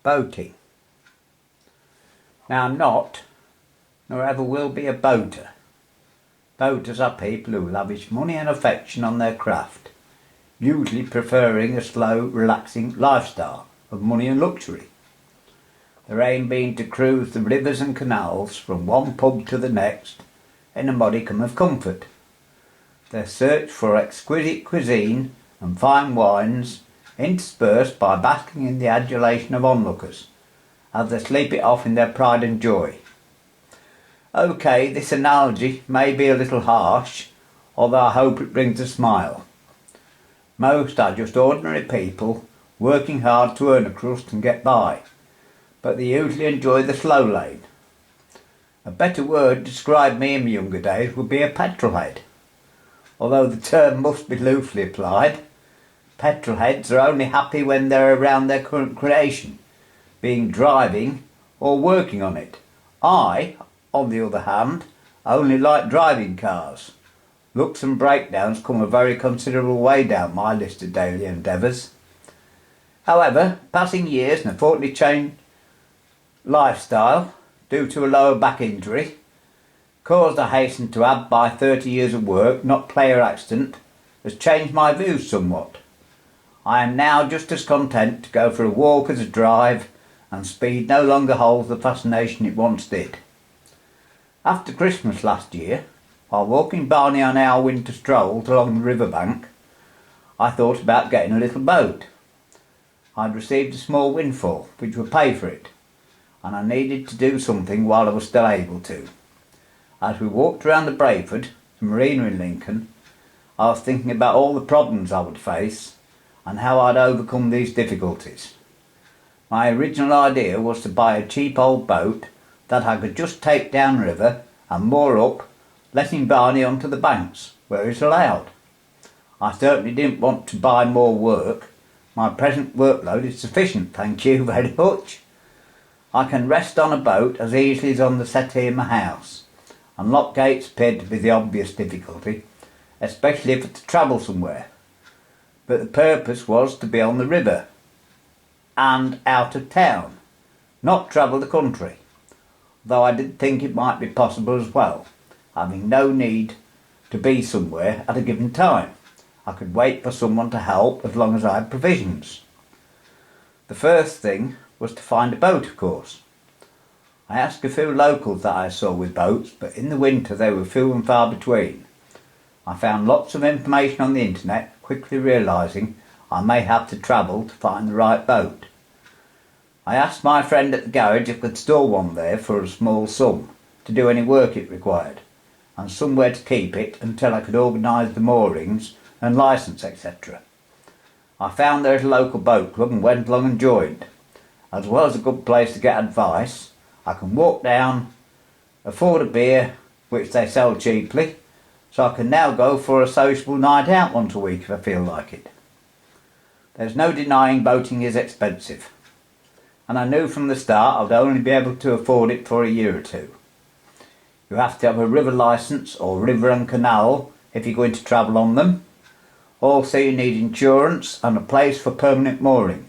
Boating. Now I'm not, nor ever will be, a boater. Boaters are people who lavish money and affection on their craft, usually preferring a slow, relaxing lifestyle of money and luxury. Their aim being to cruise the rivers and canals from one pub to the next in a modicum of comfort. Their search for exquisite cuisine and fine wines interspersed by basking in the adulation of onlookers, as they sleep it off in their pride and joy. OK, this analogy may be a little harsh, although I hope it brings a smile. Most are just ordinary people working hard to earn a crust and get by, but they usually enjoy the slow lane. A better word to describe me in my younger days would be a petrolhead. Although the term must be loosely applied, petrolheads are only happy when they're around their current creation, being driving or working on it. I, on the other hand, only like driving cars. Looks and breakdowns come a very considerable way down my list of daily endeavours. However, passing years and a fortunately changed lifestyle due to a lower back injury, caused I hasten to add by 30 years of work, not player accident, has changed my views somewhat. I am now just as content to go for a walk as a drive, and speed no longer holds the fascination it once did. After Christmas last year, while walking Barney on our winter strolls along the riverbank, I thought about getting a little boat. I'd received a small windfall, which would pay for it, and I needed to do something while I was still able to. As we walked around the Brayford, the marina in Lincoln, I was thinking about all the problems I would face and how I'd overcome these difficulties. My original idea was to buy a cheap old boat that I could just take downriver and moor up, letting Barney onto the banks, where it's allowed. I certainly didn't want to buy more work. My present workload is sufficient, thank you very much. I can rest on a boat as easily as on the settee in my house, and lock gates appeared to be the obvious difficulty, especially if it's to travel somewhere. But the purpose was to be on the river and out of town, not travel the country, though I did think it might be possible as well, having no need to be somewhere at a given time. I could wait for someone to help as long as I had provisions. The first thing was to find a boat, of course. I asked a few locals that I saw with boats, but in the winter they were few and far between. I found lots of information on the internet, quickly realising I may have to travel to find the right boat. I asked my friend at the garage if I could store one there for a small sum to do any work it required, and somewhere to keep it until I could organise the moorings and licence, etc. I found there at a local boat club and went along and joined. As well as a good place to get advice, I can walk down, afford a beer, which they sell cheaply, so I can now go for a sociable night out once a week if I feel like it. There's no denying boating is expensive, and I knew from the start I'd only be able to afford it for a year or two. You have to have a river licence or river and canal if you're going to travel on them. Also you need insurance and a place for permanent mooring.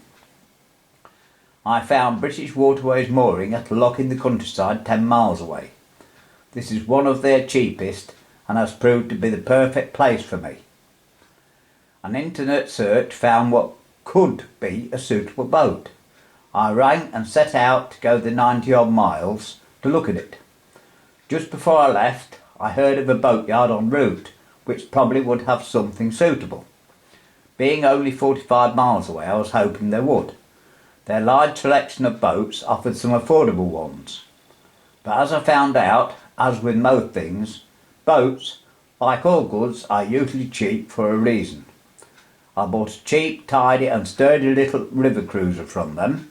I found British Waterways mooring at a lock in the countryside 10 miles away. This is one of their cheapest and has proved to be the perfect place for me. An internet search found what could be a suitable boat. I rang and set out to go the 90 odd miles to look at it. Just before I left, I heard of a boatyard en route which probably would have something suitable. Being only 45 miles away, I was hoping they would. Their large selection of boats offered some affordable ones. But as I found out, as with most things, boats, like all goods, are usually cheap for a reason. I bought a cheap, tidy and sturdy little river cruiser from them,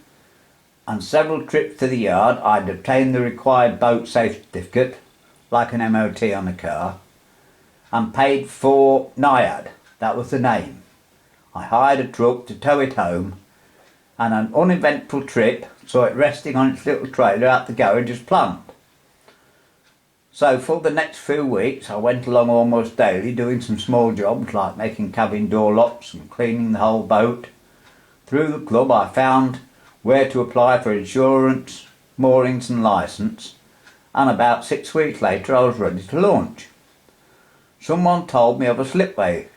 and several trips to the yard I'd obtained the required boat safety certificate, like an MOT on a car, and paid for Naiad, that was the name. I hired a truck to tow it home, and an uneventful trip saw it resting on its little trailer at the garage as planned. So for the next few weeks I went along almost daily doing some small jobs like making cabin door locks and cleaning the whole boat. Through the club I found where to apply for insurance, moorings and licence, and about 6 weeks later I was ready to launch. Someone told me of a slipway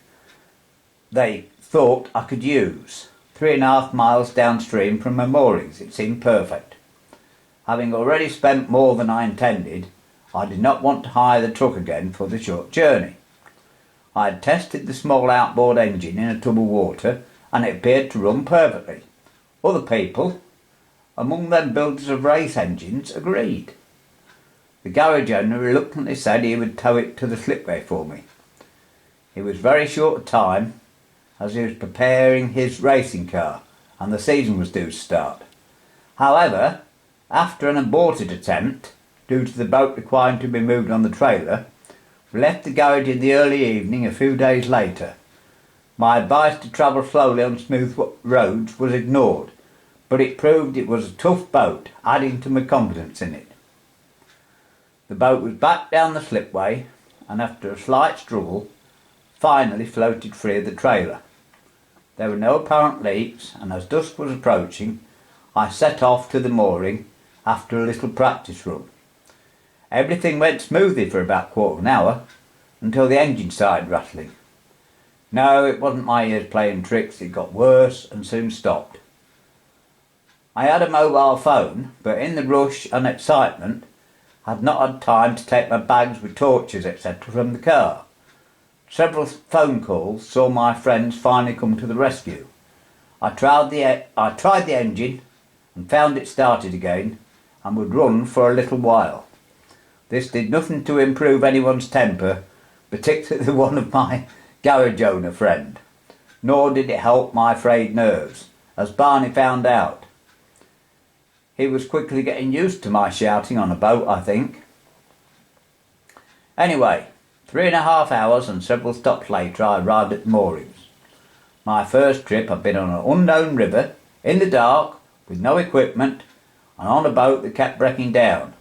they thought I could use, 3.5 miles downstream from my moorings. It seemed perfect. Having already spent more than I intended, I did not want to hire the truck again for the short journey. I had tested the small outboard engine in a tub of water and it appeared to run perfectly. Other people, among them builders of race engines, agreed. The garage owner reluctantly said he would tow it to the slipway for me. It was very short of time, as he was preparing his racing car and the season was due to start. However, after an aborted attempt, due to the boat requiring to be moved on the trailer, we left the garage in the early evening a few days later. My advice to travel slowly on smooth roads was ignored, but it proved it was a tough boat, adding to my confidence in it. The boat was back down the slipway and after a slight struggle, finally floated free of the trailer. There were no apparent leaks, and as dusk was approaching, I set off to the mooring after a little practice run. Everything went smoothly for about a quarter of an hour, until the engine started rattling. No, it wasn't my ears playing tricks, it got worse and soon stopped. I had a mobile phone, but in the rush and excitement, had not had time to take my bags with torches, etc. from the car. Several phone calls saw my friends finally come to the rescue. I tried the engine and found it started again and would run for a little while. This did nothing to improve anyone's temper, particularly the one of my garage owner friend, nor did it help my frayed nerves, as Barney found out. He was quickly getting used to my shouting on a boat, I think. Anyway, 3.5 hours and several stops later I arrived at the moorings. My first trip had been on an unknown river, in the dark, with no equipment, and on a boat that kept breaking down.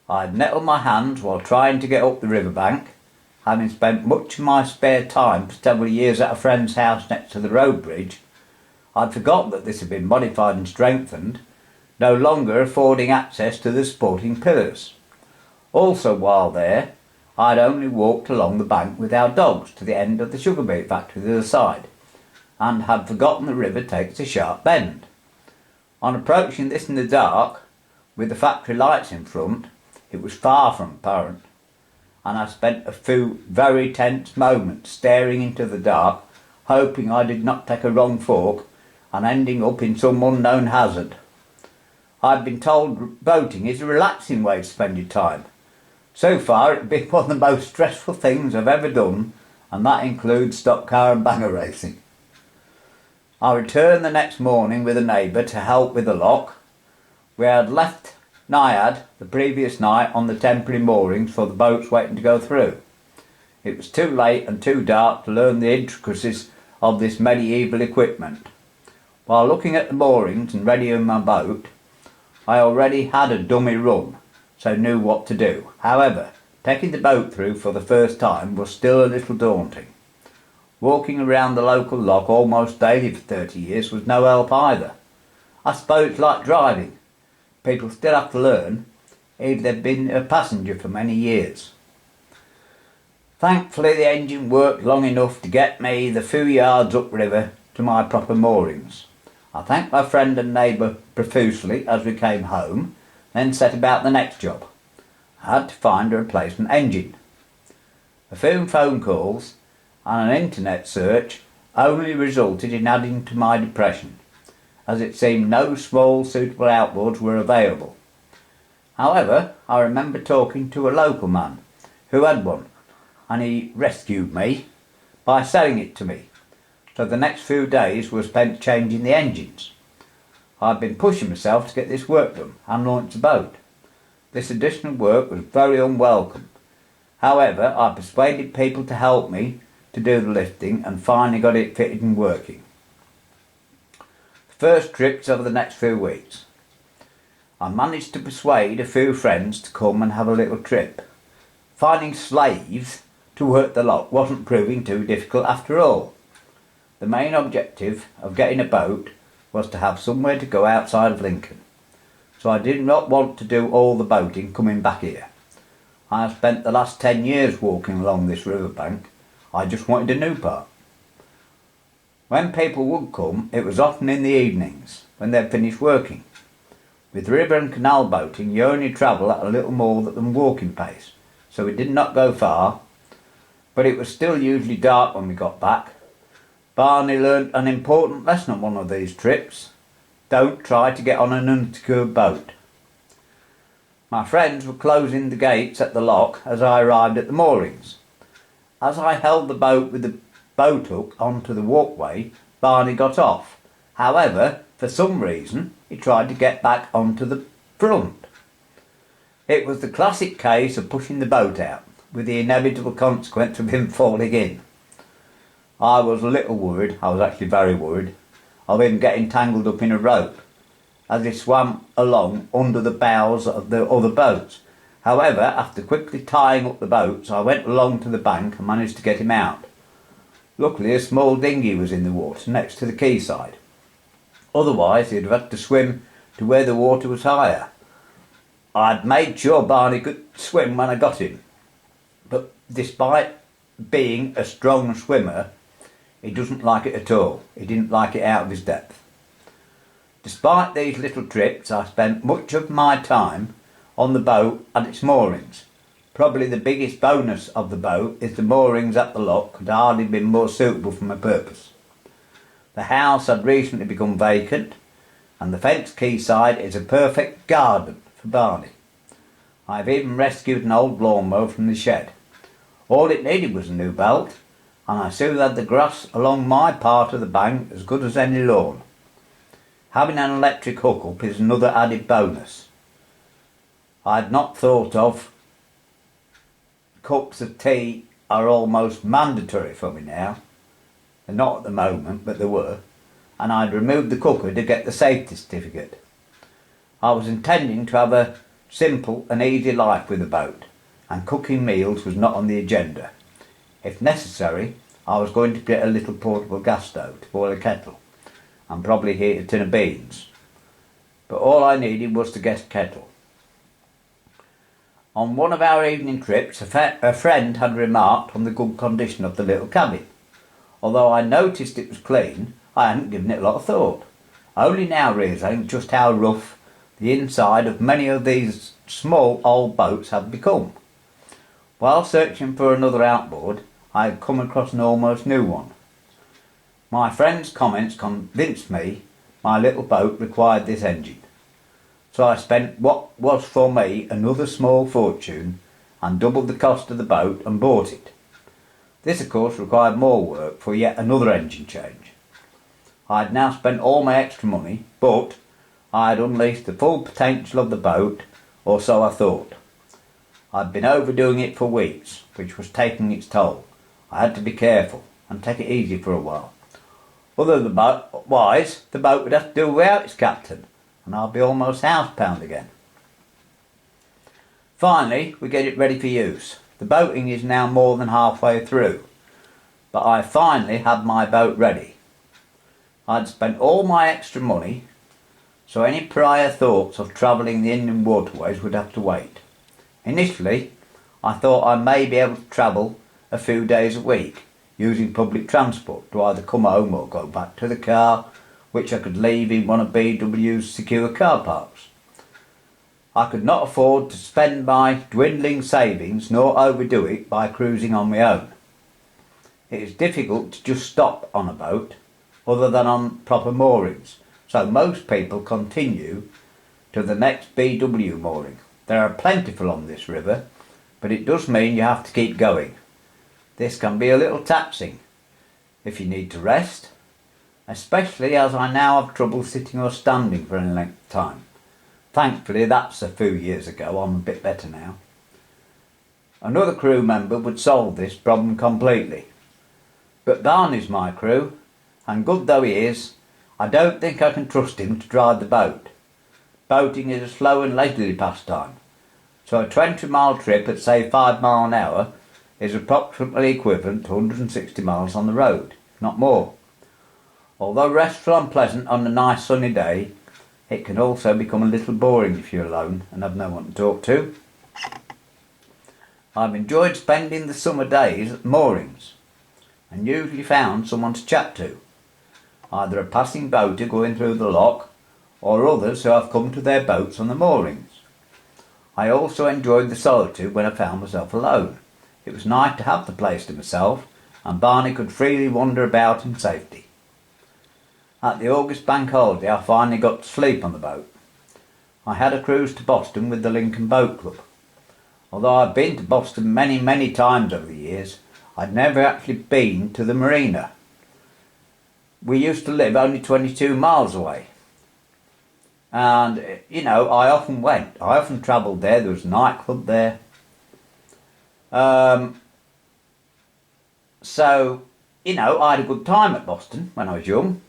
I had nettled my hands while trying to get up the riverbank, having spent much of my spare time for several years at a friend's house next to the road bridge. I'd forgotten that this had been modified and strengthened, no longer affording access to the supporting pillars. Also, while there, I had only walked along the bank with our dogs to the end of the sugar beet factory the other side, and had forgotten the river takes a sharp bend. On approaching this in the dark, with the factory lights in front, it was far from apparent, and I spent a few very tense moments staring into the dark, hoping I did not take a wrong fork and ending up in some unknown hazard. I've been told boating is a relaxing way to spend your time. So far it's been one of the most stressful things I've ever done, and that includes stock car and banger racing. I returned the next morning with a neighbour to help with the lock. We had left Naiad the previous night on the temporary moorings for the boats waiting to go through. It was too late and too dark to learn the intricacies of this medieval equipment. While looking at the moorings and readying my boat, I already had a dummy run, so knew what to do. However, taking the boat through for the first time was still a little daunting. Walking around the local lock almost daily for 30 years was no help either. I suppose it's like driving. People still have to learn, even if they've been a passenger for many years. Thankfully the engine worked long enough to get me the few yards upriver to my proper moorings. I thanked my friend and neighbour profusely as we came home, then set about the next job. I had to find a replacement engine. A few phone calls and an internet search only resulted in adding to my depression, as it seemed no small suitable outboards were available. However, I remember talking to a local man who had one, and he rescued me by selling it to me, so the next few days were spent changing the engines. I'd been pushing myself to get this work done and launch the boat. This additional work was very unwelcome. However, I persuaded people to help me to do the lifting and finally got it fitted and working. The first trip's over the next few weeks. I managed to persuade a few friends to come and have a little trip. Finding slaves to work the lock wasn't proving too difficult after all. The main objective of getting a boat was to have somewhere to go outside of Lincoln, so I did not want to do all the boating coming back here. I have spent the last 10 years walking along this riverbank. I just wanted a new part. When people would come, it was often in the evenings, when they'd finished working. With river and canal boating, you only travel at a little more than walking pace, so we did not go far, but it was still usually dark when we got back. Barney learnt an important lesson on one of these trips. Don't try to get on an unsecured boat. My friends were closing the gates at the lock as I arrived at the moorings. As I held the boat with the boat hook onto the walkway, Barney got off. However, for some reason, he tried to get back onto the front. It was the classic case of pushing the boat out, with the inevitable consequence of him falling in. I was a little worried, I was actually very worried, of him getting tangled up in a rope, as he swam along under the bows of the other boats. However, after quickly tying up the boats, I went along to the bank and managed to get him out. Luckily, a small dinghy was in the water next to the quayside. Otherwise, he'd have had to swim to where the water was higher. I'd made sure Barney could swim when I got him, but despite being a strong swimmer, he doesn't like it at all. He didn't like it out of his depth. Despite these little trips, I spent much of my time on the boat and its moorings. Probably the biggest bonus of the boat is the moorings at the lock had hardly been more suitable for my purpose. The house had recently become vacant, and the fenced quayside is a perfect garden for Barney. I have even rescued an old lawnmower from the shed. All it needed was a new belt, and I soon had the grass along my part of the bank as good as any lawn. Having an electric hookup is another added bonus. I had not thought of. Cups of tea are almost mandatory for me now. They're not at the moment, but they were, and I'd removed the cooker to get the safety certificate. I was intending to have a simple and easy life with the boat, and cooking meals was not on the agenda. If necessary, I was going to get a little portable gas stove to boil a kettle, and probably heat a tin of beans. But all I needed was to get a kettle. On one of our evening trips, a friend had remarked on the good condition of the little cabin. Although I noticed it was clean, I hadn't given it a lot of thought, only now realising just how rough the inside of many of these small old boats had become. While searching for another outboard, I had come across an almost new one. My friend's comments convinced me my little boat required this engine, so I spent what was for me another small fortune and doubled the cost of the boat and bought it. This of course required more work for yet another engine change. I had now spent all my extra money, but I had unleashed the full potential of the boat, or so I thought. I'd been overdoing it for weeks, which was taking its toll. I had to be careful and take it easy for a while. Otherwise, the boat would have to do without its captain, and I'd be almost housebound again. Finally, we get it ready for use. The boating is now more than halfway through, but I finally had my boat ready. I'd spent all my extra money, so any prior thoughts of travelling the inland waterways would have to wait. Initially, I thought I may be able to travel a few days a week, using public transport to either come home or go back to the car, which I could leave in one of BW's secure car parks. I could not afford to spend my dwindling savings nor overdo it by cruising on my own. It is difficult to just stop on a boat, other than on proper moorings, so most people continue to the next BW mooring. There are plentiful on this river, but it does mean you have to keep going. This can be a little taxing if you need to rest, especially as I now have trouble sitting or standing for any length of time. Thankfully that's a few years ago, I'm a bit better now. Another crew member would solve this problem completely. But Barney's my crew, and good though he is, I don't think I can trust him to drive the boat. Boating is a slow and leisurely pastime, so a 20-mile trip at say 5 miles an hour is approximately equivalent to 160 miles on the road, not more. Although restful and pleasant on a nice sunny day, it can also become a little boring if you're alone and have no one to talk to. I've enjoyed spending the summer days at moorings and usually found someone to chat to, either a passing boater going through the lock or others who have come to their boats on the moorings. I also enjoyed the solitude when I found myself alone. It was nice to have the place to myself, and Barney could freely wander about in safety. At the August bank holiday I finally got to sleep on the boat. I had a cruise to Boston with the Lincoln Boat Club. Although I'd been to Boston many times over the years, I'd never actually been to the marina. We used to live only 22 miles away. And, I often went. I often travelled there. There was a nightclub there. So, I had a good time at Boston when I was young.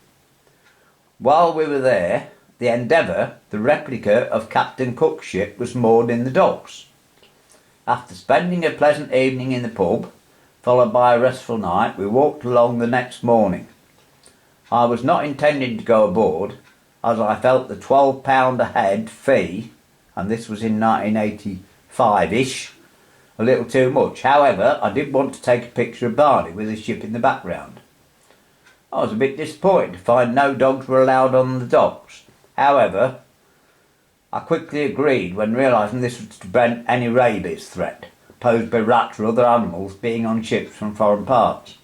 While we were there, the Endeavour, the replica of Captain Cook's ship, was moored in the docks. After spending a pleasant evening in the pub, followed by a restful night, we walked along the next morning. I was not intending to go aboard, as I felt the £12 a head fee, and this was in 1985-ish, a little too much. However, I did want to take a picture of Barney with his ship in the background. I was a bit disappointed to find no dogs were allowed on the docks. However, I quickly agreed when realising this was to prevent any rabies threat posed by rats or other animals being on ships from foreign parts.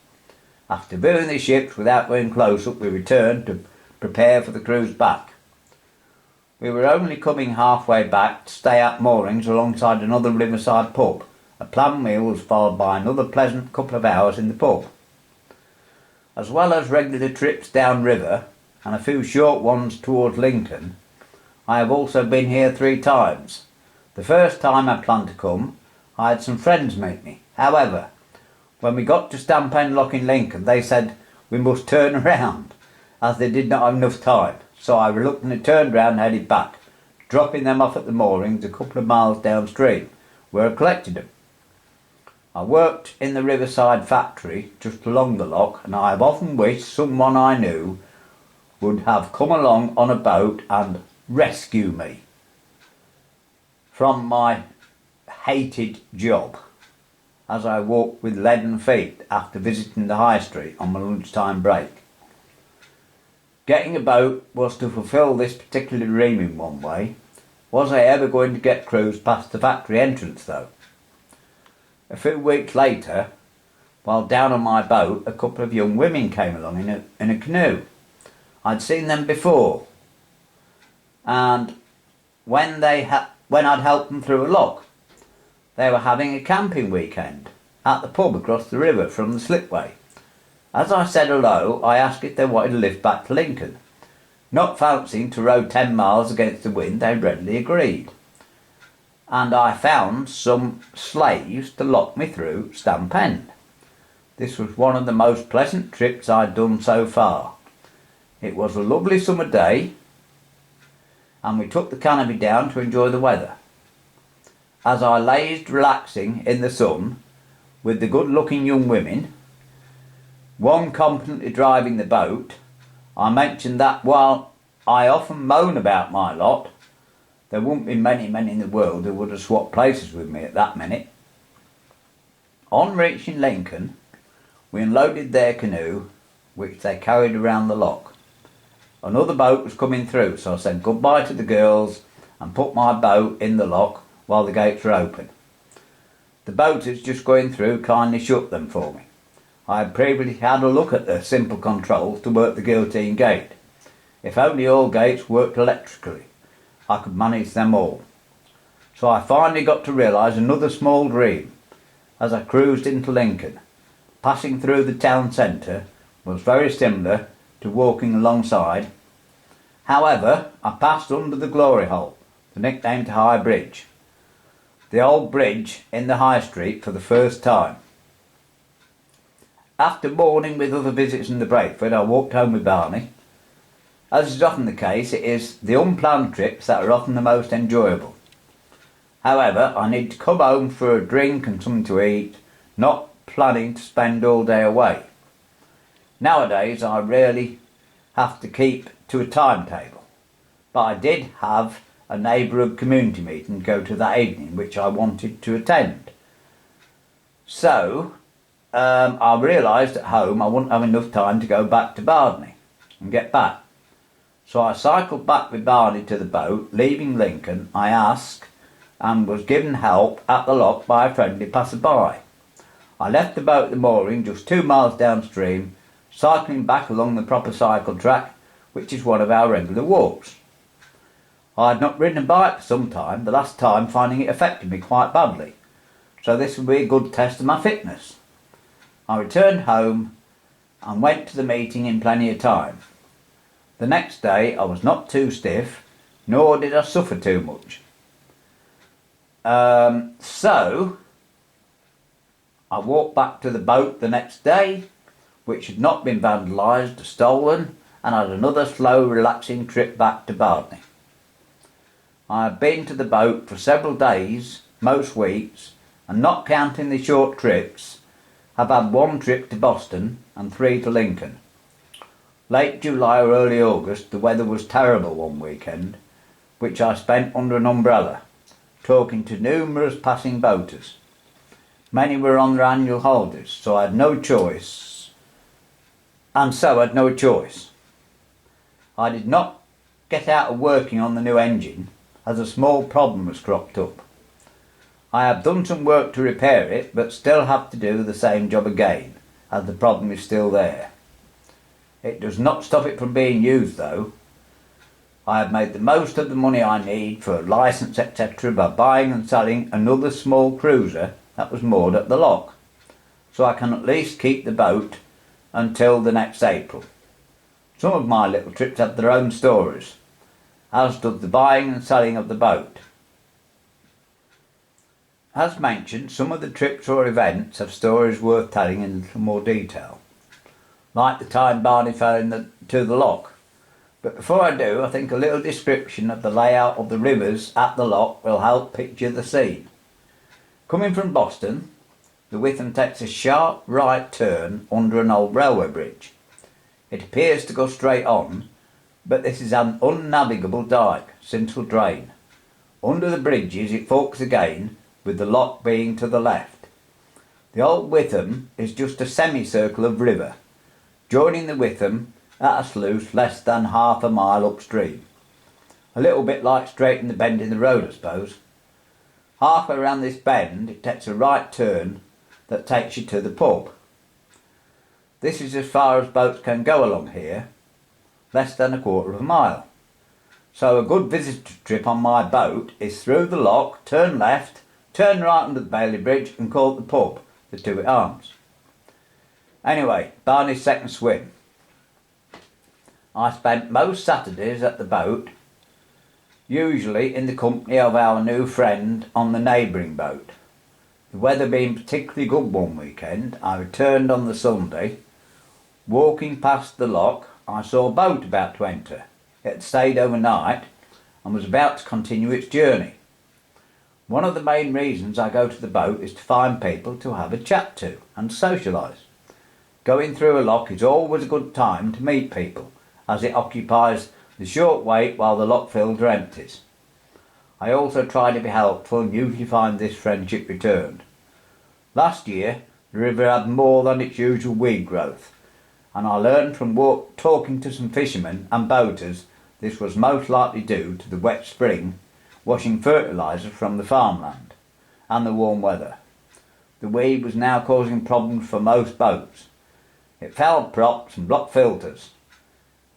After viewing the ships without going close up, we returned to prepare for the cruise back. We were only coming halfway back to stay at moorings alongside another riverside pub. A planned meal was followed by another pleasant couple of hours in the pub. As well as regular trips downriver and a few short ones towards Lincoln, I have also been here 3 times. The first time I planned to come, I had some friends meet me. However, when we got to Stampen Lock in Lincoln, they said we must turn around, as they did not have enough time. So I reluctantly turned round and headed back, dropping them off at the moorings a couple of miles downstream, where I collected them. I worked in the riverside factory just along the lock, and I have often wished someone I knew would have come along on a boat and rescue me from my hated job as I walked with leaden feet after visiting the high street on my lunchtime break. Getting a boat was to fulfil this particular dream in one way. Was I ever going to get cruised past the factory entrance though? A few weeks later, while down on my boat, a couple of young women came along in a canoe. I'd seen them before, and when I'd helped them through a lock, they were having a camping weekend at the pub across the river from the slipway. As I said hello, I asked if they wanted to lift back to Lincoln. Not fancying to row 10 miles against the wind, they readily agreed. And I found some slaves to lock me through Stampen. This was one of the most pleasant trips I'd done so far. It was a lovely summer day, and we took the canopy down to enjoy the weather. As I lazed relaxing in the sun with the good-looking young women, one competently driving the boat, I mentioned that while I often moan about my lot, there wouldn't be many men in the world who would have swapped places with me at that minute. On reaching Lincoln, we unloaded their canoe, which they carried around the lock. Another boat was coming through, so I said goodbye to the girls and put my boat in the lock while the gates were open. The boaters just going through kindly shut them for me. I had previously had a look at the simple controls to work the guillotine gate. If only all gates worked electrically, I could manage them all. So I finally got to realise another small dream as I cruised into Lincoln. Passing through the town centre was very similar to walking alongside. However, I passed under the Glory Hole, the nickname to High Bridge, the old bridge in the High Street, for the first time. After morning with other visits in the Breakford, I walked home with Barney. As is often the case, it is the unplanned trips that are often the most enjoyable. However, I need to come home for a drink and something to eat, not planning to spend all day away. Nowadays, I rarely have to keep to a timetable, but I did have a neighbourhood community meeting to go to that evening which I wanted to attend. So I realised at home I wouldn't have enough time to go back to Bardney and get back. So I cycled back with Barney to the boat. Leaving Lincoln, I asked and was given help at the lock by a friendly passer-by. I left the boat at the mooring just 2 miles downstream, cycling back along the proper cycle track, which is one of our regular walks. I had not ridden a bike for some time, the last time finding it affected me quite badly, so this would be a good test of my fitness. I returned home and went to the meeting in plenty of time. The next day I was not too stiff, nor did I suffer too much. So I walked back to the boat the next day, which had not been vandalised or stolen, and had another slow, relaxing trip back to Bardney. I have been to the boat for several days, most weeks, and not counting the short trips, have had 1 trip to Boston and 3 to Lincoln. Late July or early August, the weather was terrible one weekend, which I spent under an umbrella, talking to numerous passing boaters. Many were on their annual holidays, so I had no choice. I did not get out of working on the new engine, as a small problem has cropped up. I have done some work to repair it, but still have to do the same job again, as the problem is still there. It does not stop it from being used though. I have made the most of the money I need for a licence etc. by buying and selling another small cruiser that was moored at the lock, so I can at least keep the boat until the next April. Some of my little trips have their own stories, as does the buying and selling of the boat. As mentioned, some of the trips or events have stories worth telling in a little more detail, like the time Barney fell into the lock. But before I do, I think a little description of the layout of the rivers at the lock will help picture the scene. Coming from Boston, the Witham takes a sharp right turn under an old railway bridge. It appears to go straight on, but this is an unnavigable dike, since will drain. Under the bridges it forks again, with the lock being to the left. The old Witham is just a semicircle of river, joining the Witham at a sluice less than half a mile upstream. A little bit like straightening the bend in the road, I suppose. Halfway around this bend it takes a right turn that takes you to the pub. This is as far as boats can go along here, less than a quarter of a mile. So a good visitor trip on my boat is through the lock, turn left, turn right under the Bailey Bridge and call it the pub, the Two at Arms. Anyway, Barney's second swim. I spent most Saturdays at the boat, usually in the company of our new friend on the neighbouring boat. The weather being particularly good one weekend, I returned on the Sunday. Walking past the lock, I saw a boat about to enter. It had stayed overnight and was about to continue its journey. One of the main reasons I go to the boat is to find people to have a chat to and socialise. Going through a lock is always a good time to meet people, as it occupies the short wait while the lock fills or empties. I also try to be helpful and usually find this friendship returned. Last year the river had more than its usual weed growth, and I learned from talking to some fishermen and boaters this was most likely due to the wet spring washing fertiliser from the farmland and the warm weather. The weed was now causing problems for most boats. It fouled props and blocked filters.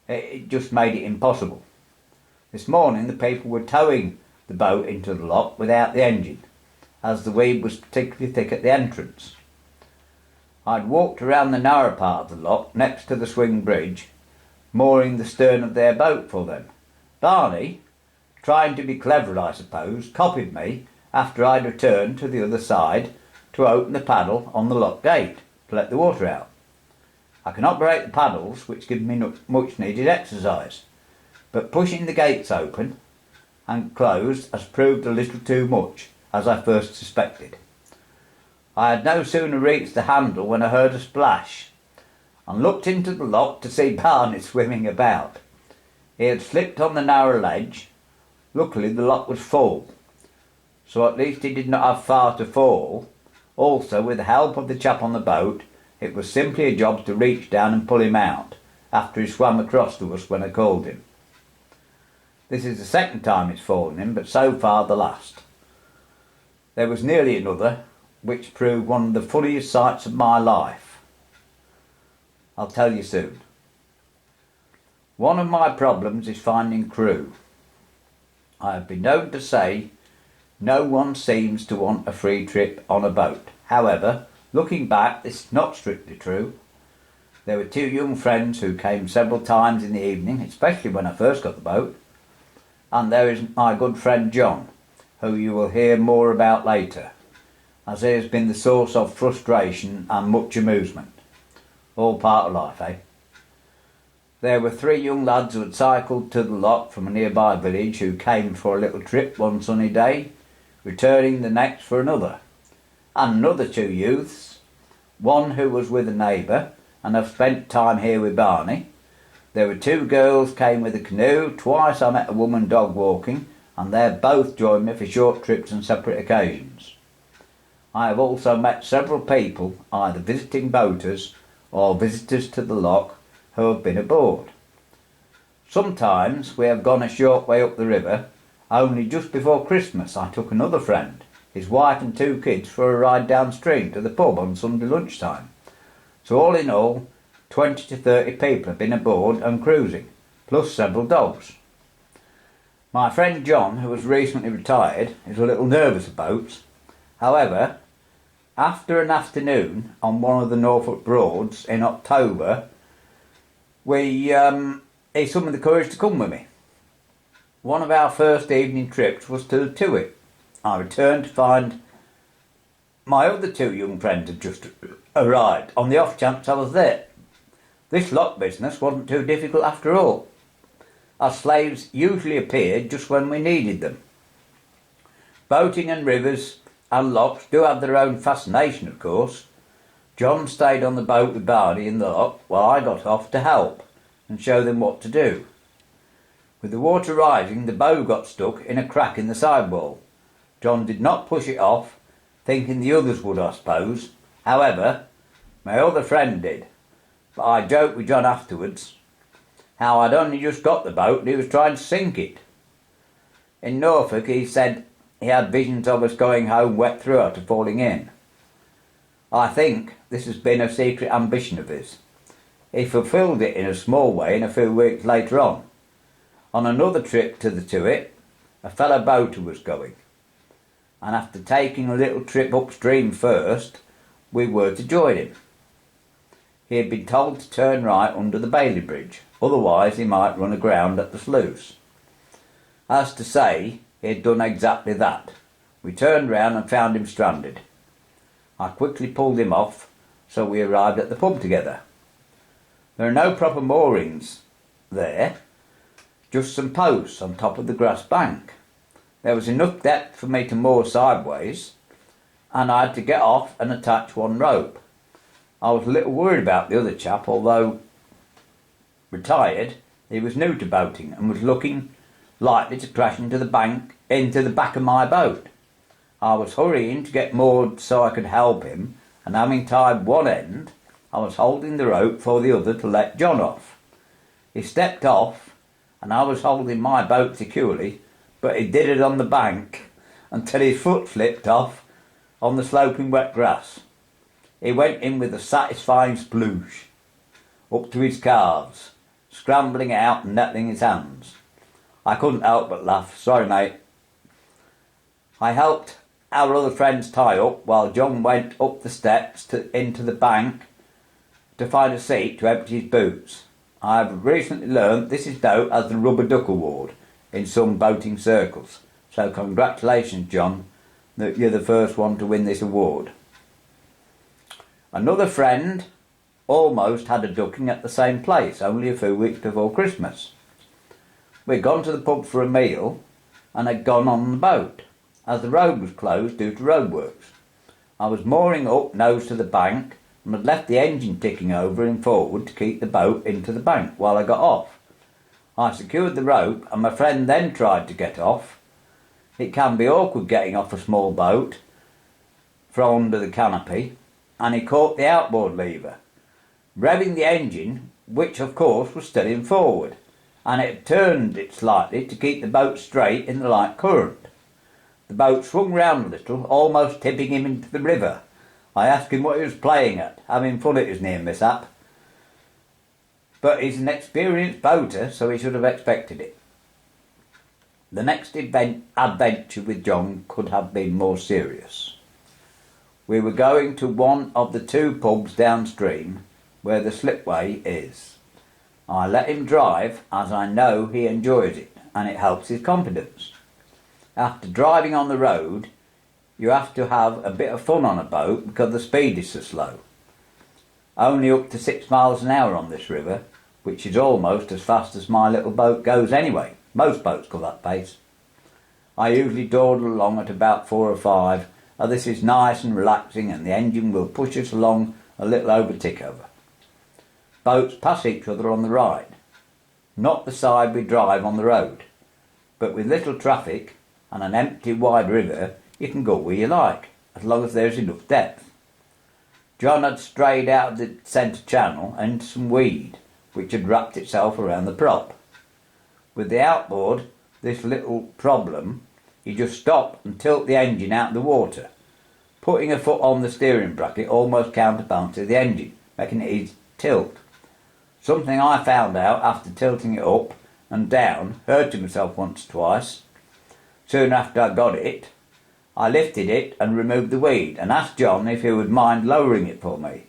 It just made it impossible. This morning the people were towing the boat into the lock without the engine, as the weed was particularly thick at the entrance. I'd walked around the narrow part of the lock next to the swing bridge, mooring the stern of their boat for them. Barney, trying to be clever I suppose, copied me after I'd returned to the other side to open the paddle on the lock gate to let the water out. I can operate the paddles, which give me much needed exercise, but pushing the gates open and closed has proved a little too much, as I first suspected. I had no sooner reached the handle when I heard a splash. and looked into the lock to see Barney swimming about. He had slipped on the narrow ledge. Luckily the lock was full, so at least he did not have far to fall. Also, with the help of the chap on the boat, it was simply a job to reach down and pull him out, after he swam across to us when I called him. This is the second time it's fallen him, but so far the last. There was nearly another, which proved one of the funniest sights of my life. I'll tell you soon. One of my problems is finding crew. I have been known to say no one seems to want a free trip on a boat. However, looking back, this is not strictly true. There were two young friends who came several times in the evening, especially when I first got the boat. And there is my good friend John, who you will hear more about later, as he has been the source of frustration and much amusement. All part of life, eh? There were three young lads who had cycled to the lock from a nearby village who came for a little trip one sunny day, returning the next for another. And another two youths, one who was with a neighbour and have spent time here with Barney. There were two girls came with a canoe. Twice I met a woman dog walking, and they both joined me for short trips on separate occasions. I have also met several people, either visiting boaters or visitors to the lock, who have been aboard. Sometimes we have gone a short way up the river. Only just before Christmas I took another friend, his wife and two kids, for a ride downstream to the pub on Sunday lunchtime. So all in all, 20 to 30 people have been aboard and cruising, plus several dogs. My friend John, who has recently retired, is a little nervous of boats. However, after an afternoon on one of the Norfolk Broads in October, he summoned the courage to come with me. One of our first evening trips was to the Tuit. I returned to find my other two young friends had just arrived, on the off chance I was there. This lock business wasn't too difficult after all. Our slaves usually appeared just when we needed them. Boating and rivers and locks do have their own fascination, of course. John stayed on the boat with Barney in the lock while I got off to help and show them what to do. With the water rising, the bow got stuck in a crack in the sidewall. John did not push it off, thinking the others would, I suppose. However, my other friend did. But I joked with John afterwards how I'd only just got the boat and he was trying to sink it. In Norfolk, he said he had visions of us going home wet through after falling in. I think this has been a secret ambition of his. He fulfilled it in a small way in a few weeks later on. On another trip to the Tuit, a fellow boater was going, and after taking a little trip upstream first, we were to join him. He had been told to turn right under the Bailey Bridge, otherwise he might run aground at the sluice. As to say, he had done exactly that. We turned round and found him stranded. I quickly pulled him off, so we arrived at the pub together. There are no proper moorings there, just some posts on top of the grass bank. There was enough depth for me to moor sideways, and I had to get off and attach one rope. I was a little worried about the other chap, although retired, he was new to boating and was looking likely to crash into the back of my boat. I was hurrying to get moored so I could help him, and having tied one end, I was holding the rope for the other to let John off. He stepped off, and I was holding my boat securely, but he did it on the bank until his foot slipped off on the sloping wet grass. He went in with a satisfying sploosh up to his calves, scrambling out and nettling his hands. I couldn't help but laugh. Sorry, mate. I helped our other friends tie up while John went up the steps into the bank to find a seat to empty his boots. I have recently learned this is known as the Rubber Duck Award in some boating circles. So congratulations, John, that you're the first one to win this award. Another friend almost had a ducking at the same place only a few weeks before Christmas. We'd gone to the pub for a meal and had gone on the boat, as the road was closed due to roadworks. I was mooring up nose to the bank, and had left the engine ticking over and forward to keep the boat into the bank while I got off. I secured the rope and my friend then tried to get off. It can be awkward getting off a small boat from under the canopy, and he caught the outboard lever, revving the engine, which of course was still in forward, and it turned it slightly to keep the boat straight in the light current. The boat swung round a little, almost tipping him into the river. I asked him what he was playing at, having fun at his near mishap. But he's an experienced boater, so he should have expected it. The next adventure with John could have been more serious. We were going to one of the two pubs downstream, where the slipway is. I let him drive, as I know he enjoys it, and it helps his confidence. After driving on the road, you have to have a bit of fun on a boat because the speed is so slow. Only up to 6 miles an hour on this river, which is almost as fast as my little boat goes anyway. Most boats go that pace. I usually dawdle along at about 4 or 5, and this is nice and relaxing, and the engine will push us along a little over tick-over. Boats pass each other on the right, not the side we drive on the road, but with little traffic and an empty wide river, you can go where you like, as long as there's enough depth. John had strayed out of the centre channel into some weed, which had wrapped itself around the prop. With the outboard, this little problem, you just stop and tilt the engine out of the water, putting a foot on the steering bracket almost counterbalances the engine, making it easy to tilt. Something I found out after tilting it up and down, hurting myself once or twice. Soon after I got it, I lifted it and removed the weed and asked John if he would mind lowering it for me.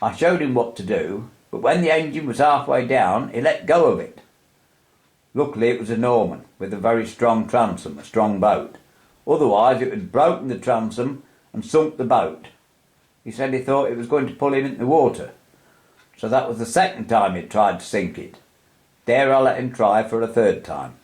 I showed him what to do, but when the engine was halfway down, he let go of it. Luckily it was a Norman, with a very strong transom, a strong boat. Otherwise it had broken the transom and sunk the boat. He said he thought it was going to pull him into the water. So that was the second time he'd tried to sink it. Dare I let him try for a third time?